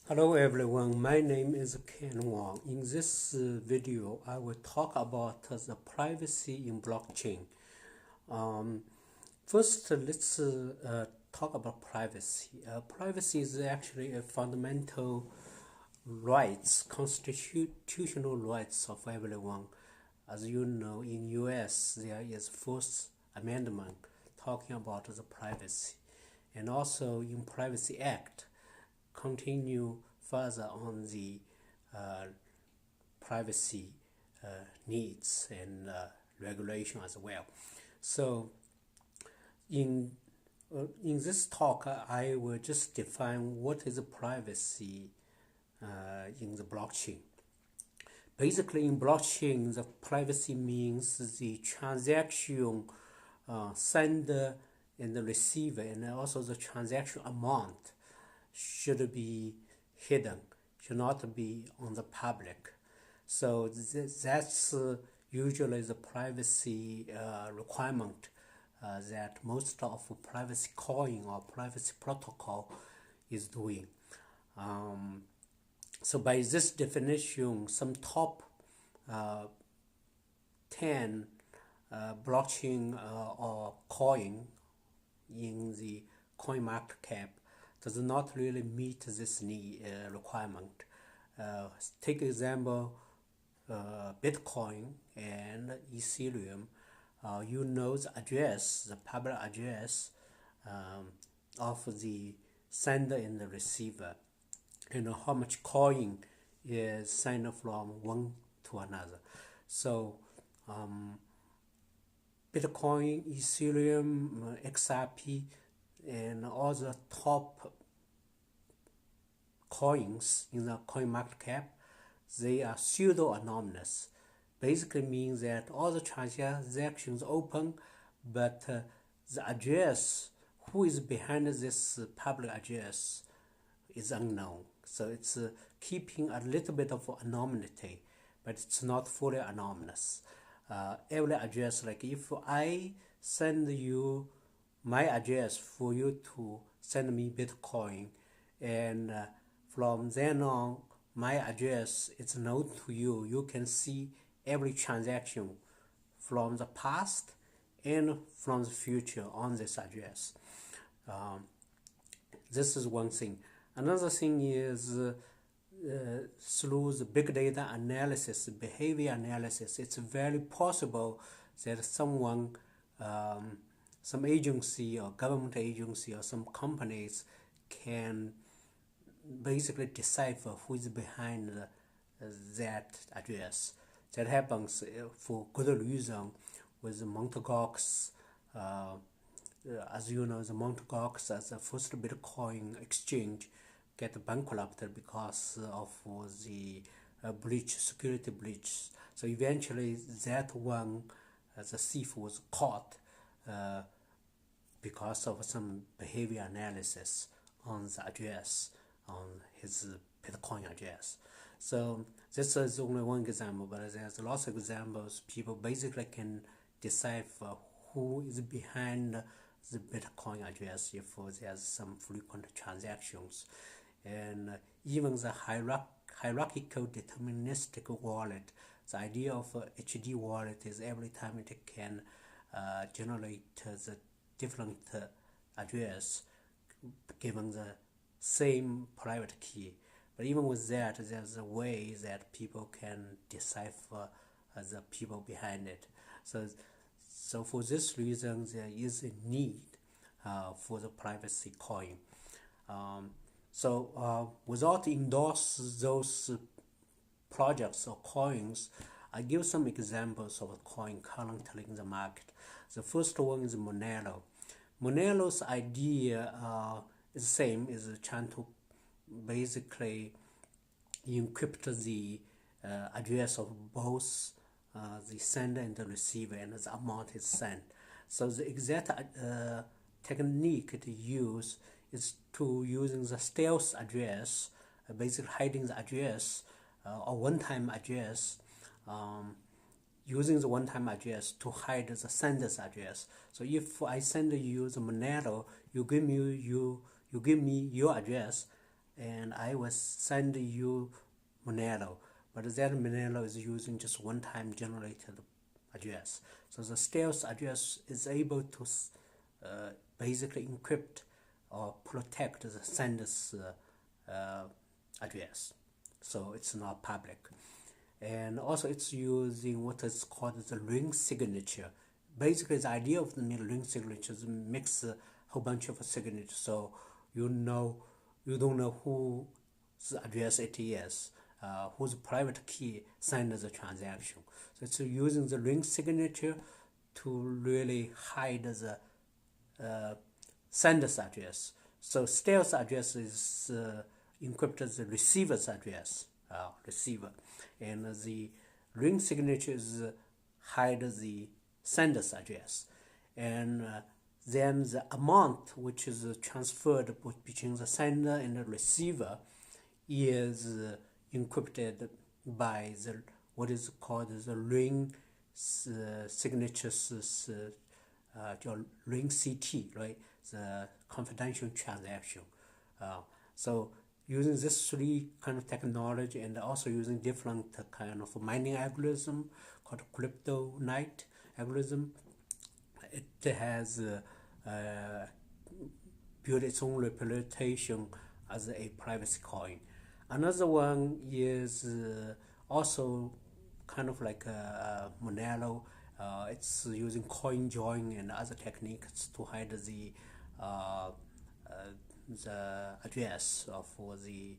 Hello everyone, my name is Ken Wang. In this video, I will talk about the privacy in blockchain. Um, First, let's talk about privacy. Privacy is actually a fundamental rights, constitutional rights of everyone. As you know, in US, there is First Amendment talking about the privacy, and also in Privacy Act continue further on the uh, privacy needs and regulation as well. So in in this talk, I will just define what is privacy in the blockchain. Basically, in blockchain, the privacy means the transaction sender and the receiver, and also the transaction amount should be hidden, should not be on the public. So that's usually the privacy requirement that most of privacy coin or privacy protocol is doing. Um, so by this definition, some top uh, 10 blockchain or coin in the coin market cap does not really meet this requirement. Take example, Bitcoin and Ethereum. You know the address, the public address of the sender and the receiver. You know how much coin is sent from one to another. So Bitcoin, Ethereum, XRP, and all the top coins in the coin market cap, they are pseudo-anonymous. Basically means that all the transactions open, but the address, who is behind this public address, is unknown. So it's keeping a little bit of anonymity, but it's not fully anonymous. Every address, like if I send you my address for you to send me Bitcoin, and from then on, my address is known to you. You can see every transaction from the past and from the future on this address. This is one thing. Another thing is through the big data analysis, behavior analysis, it's very possible that someone, some agency or government agency or some companies can basically decipher who is behind that address. That happens for good reason with Mt. Gox. As you know, the Mt. Gox as the first Bitcoin exchange get bankrupted because of the security breach. So eventually that one, the thief was caught because of some behavior analysis on the address, on his Bitcoin address. So this is only one example, but there's lots of examples. People basically can decipher who is behind the Bitcoin address if there's some frequent transactions. And even the hierarchical deterministic wallet, the idea of HD wallet is every time it can generate the different address given the same private key. But even with that, there's a way that people can decipher the people behind it. So for this reason, there is a need for the privacy coin. Without endorse those projects or coins, I give some examples of coin currently in the market. The first one is Monero. Monero's idea is the same, is trying to basically encrypt the address of both the sender and the receiver, and the amount is sent. So the exact technique to use is to using the stealth address, basically hiding the address or one-time address, using the one-time address to hide the sender's address. So if I send you the Monero, you give me your address, and I will send you Monero, but that Monero is using just one-time generated address. So the stealth address is able to basically encrypt or protect the sender's address, so it's not public. And also it's using what is called the ring signature. Basically the idea of the ring signature is mix a whole bunch of signatures, so you don't know whose address it is, whose private key signed the transaction. So it's using the ring signature to really hide the sender's address. So stealth address is encrypted the receiver's address, receiver, and the ring signature is hide the sender's address, and then the amount which is transferred between the sender and the receiver is encrypted by the what is called the ring signatures, ring CT, right? The confidential transaction. So using this three kind of technology, and also using different kind of mining algorithm called crypto night algorithm, it has built its own reputation as a privacy coin. Another one is also kind of like Monero. It's using coin join and other techniques to hide the address for the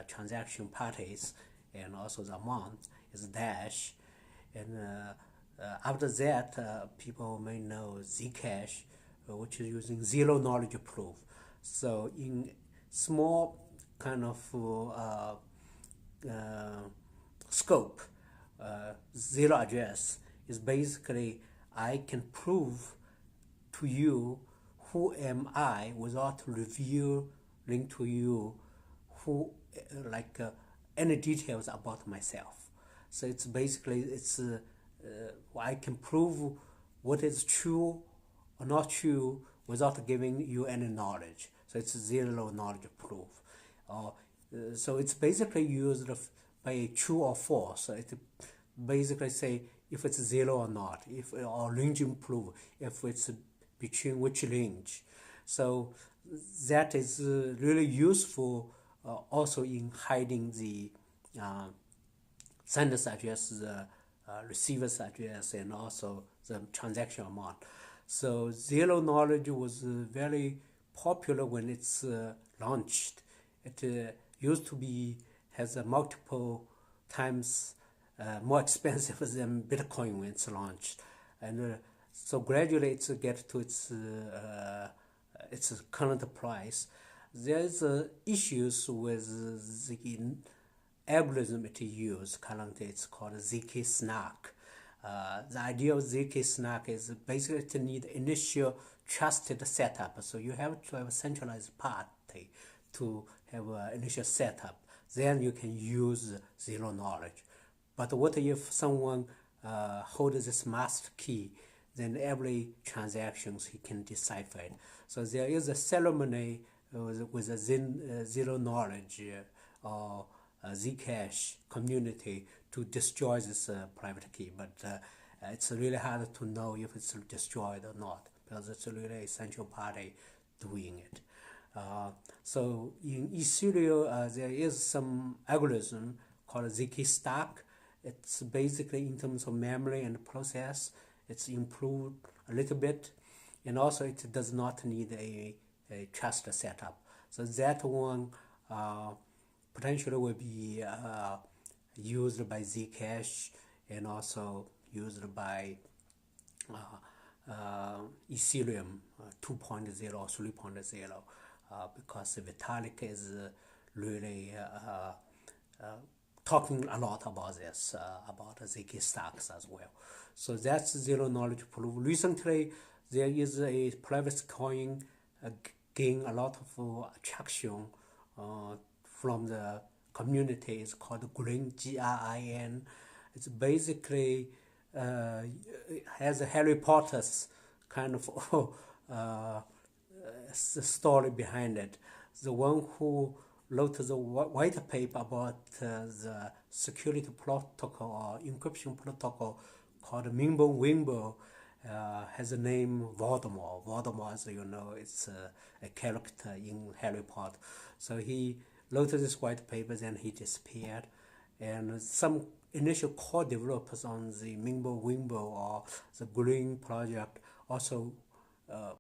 transaction parties, and also the amount is dash. And after that, people may know Zcash, which is using zero knowledge proof. So in small kind of scope, zero address is basically I can prove to you who am I without revealing to you who any details about myself. So it's basically I can prove what is true or not true without giving you any knowledge. So it's zero knowledge proof. So it's basically used by true or false. So it basically say if it's zero or not, if or ranging proof, if it's between which range. So that is really useful also in hiding the sender's address, the receiver's address, and also the transaction amount. So zero knowledge was very popular when it's launched. It used to be has multiple times more expensive than Bitcoin when it's launched, and so gradually it's get to its current price. There's issues with the algorithm it uses currently. It's called ZK Snark. The idea of ZK Snark is basically to need initial trusted setup. So you have to have a centralized party to have an initial setup. Then you can use zero knowledge. But what if someone holds this master key? Then every transactions he can decipher it. So there is a ceremony with a zero knowledge or Zcash community to destroy this private key, but it's really hard to know if it's destroyed or not, because it's really a central party doing it. So in Ethereum, there is some algorithm called ZK Stack. It's basically in terms of memory and process, it's improved a little bit, and also it does not need a trust setup. So that one potentially will be used by Zcash and also used by Ethereum 2.0 or 3.0 because Vitalik is really talking a lot about this, about ZK stacks as well. So that's zero knowledge proof. Recently, there is a private coin gain a lot of attraction from the community. It's called Grin, Grin. It's basically has a Harry Potter's kind of story behind it. The one who wrote the white paper about the security protocol or encryption protocol called Mimble Wimble. Has a name Voldemort. Voldemort, as you know, it's a character in Harry Potter. So he wrote this white paper and he disappeared. And some initial core developers on the Mimble Wimble or the Green project also